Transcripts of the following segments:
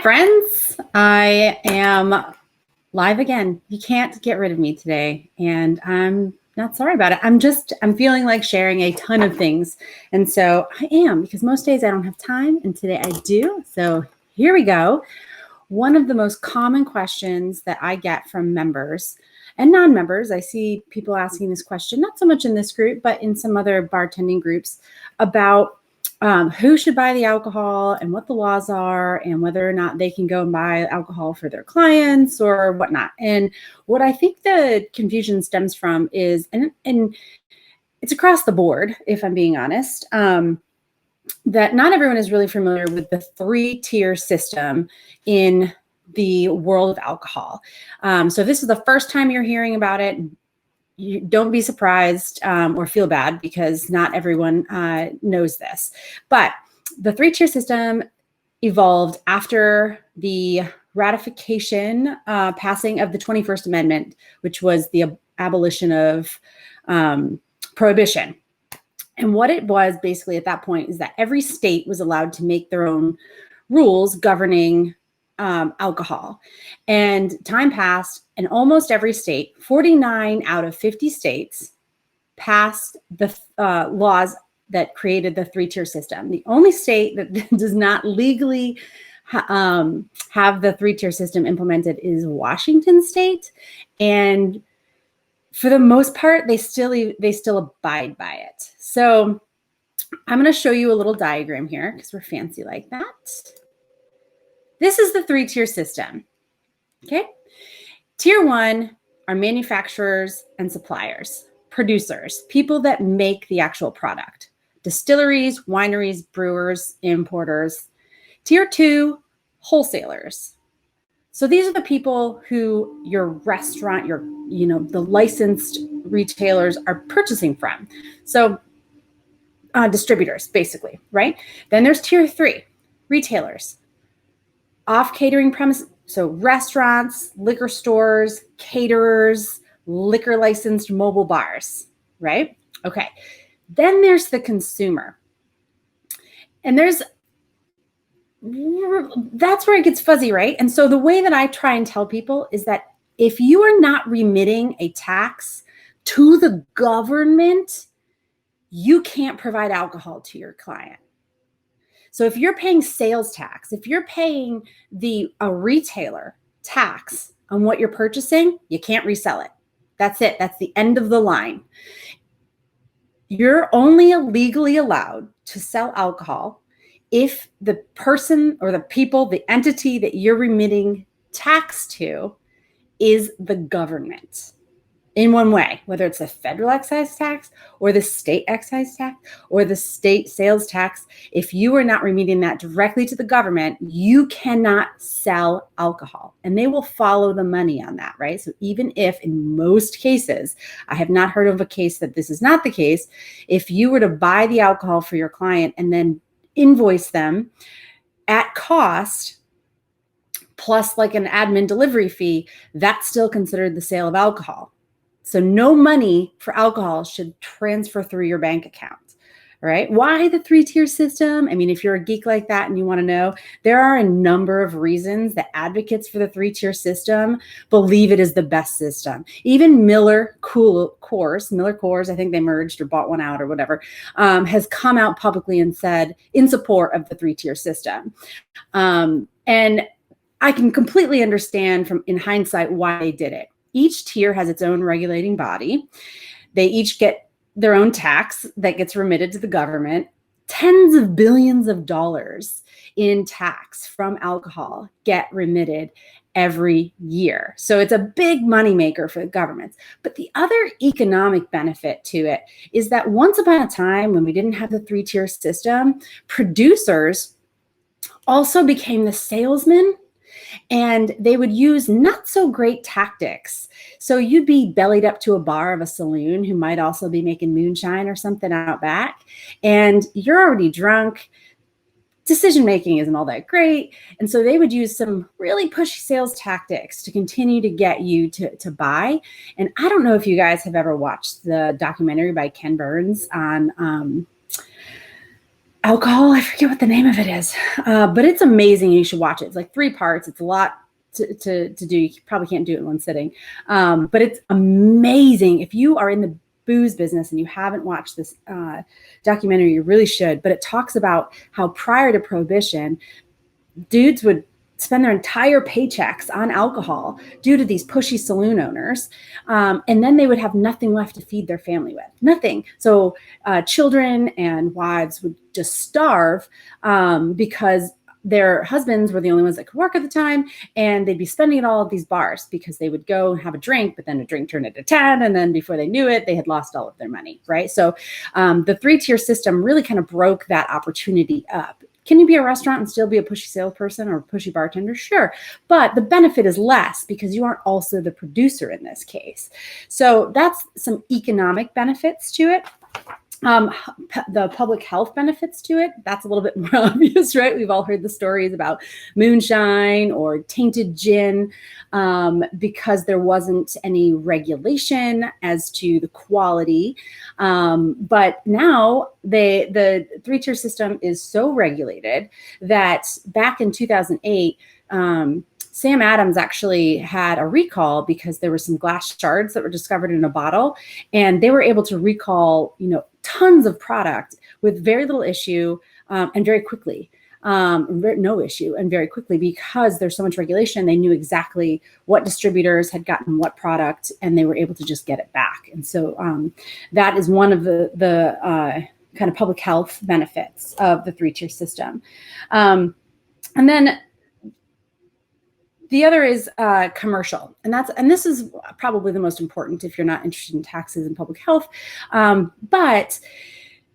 friends. I am live again. You can't get rid of me today, and I'm not sorry about it. I'm feeling like sharing a ton of things. And so I am, because most days I don't have time, and today I do. So here we go. One of the most common questions that I get from members and non-members, I see people asking this question, not so much in this group, but in some other bartending groups, about who should buy the alcohol and what the laws are and whether or not they can go and buy alcohol for their clients or whatnot. And what I think the confusion stems from is, and it's across the board, if I'm being honest, that not everyone is really familiar with the 3-tier system in the world of alcohol. So if this is the first time you're hearing about it, you don't be surprised or feel bad, because not everyone knows this. But the 3-tier system evolved after the ratification passing of the 21st Amendment, which was the abolition of prohibition. And what it was basically at that point is that every state was allowed to make their own rules governing alcohol. And time passed, and almost every state, 49 out of 50 states, passed the laws that created the 3-tier system. The only state that does not legally have the 3-tier system implemented is Washington State. And for the most part, they still abide by it. So I'm going to show you a little diagram here because we're fancy like that. This is the 3-tier system. Okay. Tier 1 are manufacturers and suppliers, producers, people that make the actual product, distilleries, wineries, brewers, importers. Tier 2, wholesalers. So these are the people who your restaurant, the licensed retailers are purchasing from. So distributors, basically, right? Then there's Tier 3, retailers, off catering premises. So restaurants, liquor stores, caterers, liquor licensed mobile bars, right? Okay. Then there's the consumer. And that's where it gets fuzzy, right? And so the way that I try and tell people is that if you are not remitting a tax to the government, you can't provide alcohol to your client. So if you're paying sales tax, if you're paying a retailer tax on what you're purchasing, you can't resell it. That's it. That's the end of the line. You're only legally allowed to sell alcohol if the person or the people, the entity that you're remitting tax to is the government in one way, whether it's the federal excise tax or the state excise tax or the state sales tax. If you are not remitting that directly to the government, you cannot sell alcohol, and they will follow the money on that, right? So even if in most cases, I have not heard of a case that this is not the case, if you were to buy the alcohol for your client and then invoice them at cost, plus like an admin delivery fee, that's still considered the sale of alcohol. So no money for alcohol should transfer through your bank account, right? Why the 3-tier system? I mean, if you're a geek like that and you want to know, there are a number of reasons that advocates for the 3-tier system believe it is the best system. Even Miller Coors, I think they merged or bought one out or whatever, has come out publicly and said in support of the 3-tier system. And I can completely understand in hindsight why they did it. Each tier has its own regulating body. They each get their own tax that gets remitted to the government. Tens of billions of dollars in tax from alcohol get remitted every year. So it's a big moneymaker for the governments. But the other economic benefit to it is that once upon a time, when we didn't have the 3-tier system, producers also became the salesmen. And they would use not so great tactics. So you'd be bellied up to a bar of a saloon who might also be making moonshine or something out back. And you're already drunk. Decision-making isn't all that great. And so they would use some really pushy sales tactics to continue to get you to buy. And I don't know if you guys have ever watched the documentary by Ken Burns on alcohol. I forget what the name of it is, but it's amazing. You should watch it. It's like 3 parts. It's a lot to do. You probably can't do it in one sitting, but it's amazing. If you are in the booze business and you haven't watched this documentary, you really should. But it talks about how prior to Prohibition, dudes would spend their entire paychecks on alcohol due to these pushy saloon owners. And then they would have nothing left to feed their family with, nothing. So children and wives would just starve because their husbands were the only ones that could work at the time, and they'd be spending it all at these bars because they would go and have a drink, but then a drink turned into 10, and then before they knew it, they had lost all of their money, right? So the 3-tier system really kind of broke that opportunity up. Can you be a restaurant and still be a pushy salesperson or a pushy bartender? Sure. But the benefit is less because you aren't also the producer in this case. So that's some economic benefits to it. The public health benefits to it, that's a little bit more obvious, right? We've all heard the stories about moonshine or tainted gin because there wasn't any regulation as to the quality. But now the 3-tier system is so regulated that back in 2008, Sam Adams actually had a recall because there were some glass shards that were discovered in a bottle, and they were able to recall, tons of product with very little issue and very quickly. No issue and very quickly because there's so much regulation. They knew exactly what distributors had gotten what product, and they were able to just get it back. And so that is one of the kind of public health benefits of the 3-tier system. And then the other is commercial, and this is probably the most important if you're not interested in taxes and public health. But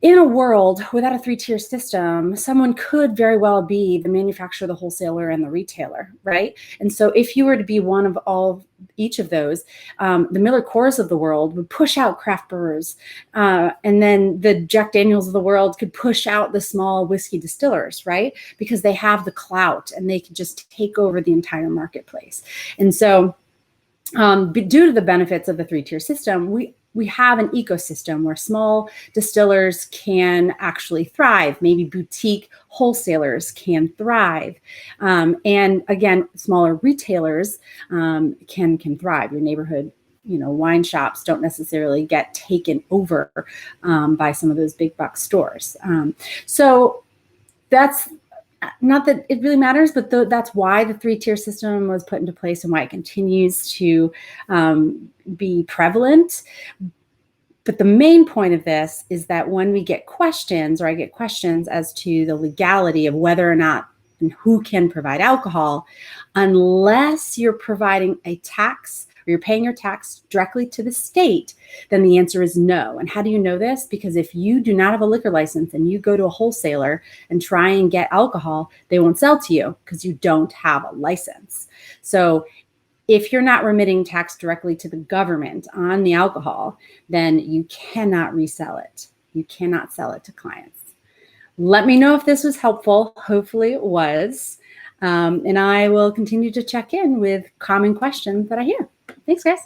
in a world without a 3-tier system, someone could very well be the manufacturer, the wholesaler, and the retailer, right? And so if you were to be one of each of those, the Miller Coors of the world would push out craft brewers, and then the Jack Daniels of the world could push out the small whiskey distillers, right? Because they have the clout and they could just take over the entire marketplace. And so due to the benefits of the 3-tier system, we have an ecosystem where small distillers can actually thrive. Maybe boutique wholesalers can thrive. And again, smaller retailers can thrive. Your neighborhood, wine shops don't necessarily get taken over by some of those big box stores. So that's not that it really matters, but that's why the 3-tier system was put into place and why it continues to be prevalent. But the main point of this is that when we get questions, or I get questions as to the legality of whether or not and who can provide alcohol, unless you're providing a tax or you're paying your tax directly to the state, then the answer is no. And how do you know this? Because if you do not have a liquor license and you go to a wholesaler and try and get alcohol, they won't sell to you because you don't have a license. So if you're not remitting tax directly to the government on the alcohol, then you cannot resell it. You cannot sell it to clients. Let me know if this was helpful. Hopefully it was. And I will continue to check in with common questions that I hear. Thanks, guys.